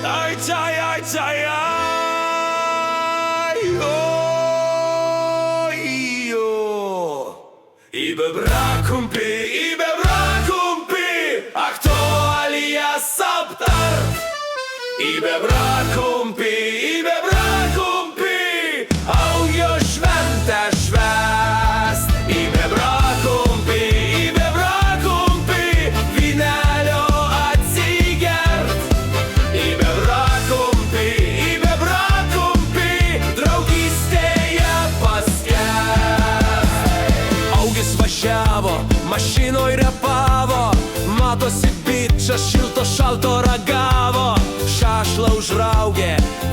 Aj, aj, aj, aj, aj, oj, ibe brakumpi, a kto Alias Saptar? Ibe brakumpi, aujo šventes švęst. Ibe brakumpi, vynelio atsigert. Ibe brakumpi, draugystėje paskęst. Augis važiavo, mašinoj repavo, matosi bičas šilto šalto ragavo. Šašlą užraugė,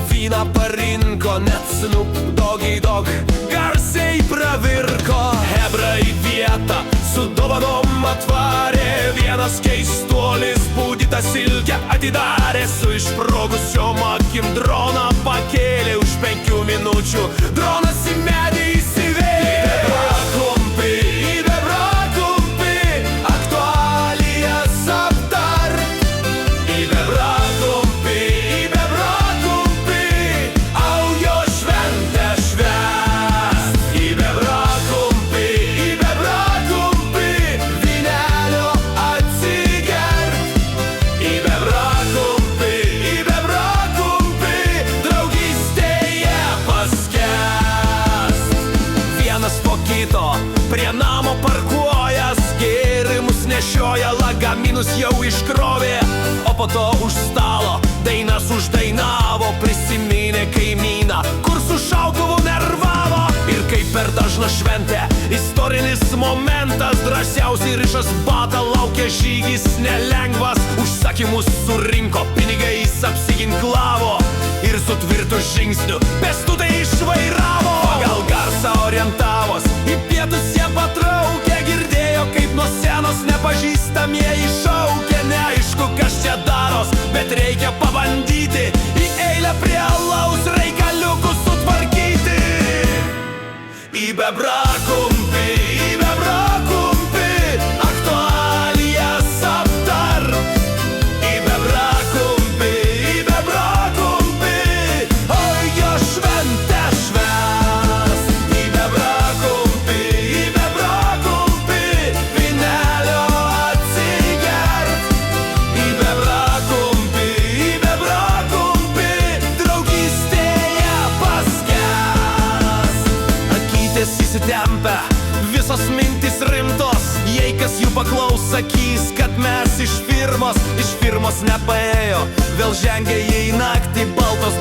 vyną parinko, net Snoop Doggy Dogg garsiai pravirko. Hebra į vietą su dovanom atvarė, vienas keistuolis būdytą silkę atidarė. Su išsprogusiom akim droną pakėlė, už 5 minučių dronas į medį įsivėlė. Ibe brakumpi, aktualijas Saptar. Ibe brakumpi, aujo šventes švęst. Ibe brakumpi, vynelio atsigert. Ibe brakumpi, draugystėje paskęst. Vienas po kito prie namo parkuojas, gėrimus nešioja, lagaminus jau iškrovė. O po to už stalo dainas uždainavo, prisiminė kaimyną, kur su šautuvu nervavo. Ir kaip per dažną šventę, istorinis momentas, drąsiausiai rišas batą, laukia žygis nelengvas. Užsakymus surinko, pinigais apsiginklavo ir su tvirtu žingsniu pėstutę išvairavo. Pagal garsą orientavos, į pietus jie patraukė, girdėjo kaip nuo senos nepažįstamieji šaukė. Neaišku kas čia daros, bet reikia pabandyti į eilę prie alaus reikaliukus sutvarkyti. Ibe brakumpi, aktualijas Saptar. Ibe brakumpi, aujo šventes švęst. Ibe brakumpi, vynelio atsigert. Ibe brakumpi, draugystėje paskęst. Akytės įsitempę, visos mintys rimtos, jei kas jų paklaus, sakys, kad mes iš firmos nepaėjo. Vėl žengia jie į naktį, baltos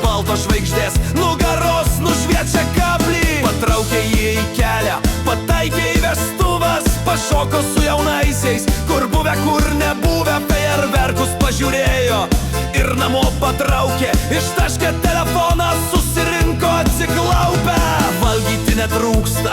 žvaigždės nugaros nušviečia kablį. Patraukė jie į kelią, pataikė į vestuvas, pašoko su jaunaisiais, kur buvę, kur nebuvę, fejerverkus pažiūrėjo ir namo patraukė. Ištaškė telefoną, susirinko atsiklaupę. Valgyti netrūksta,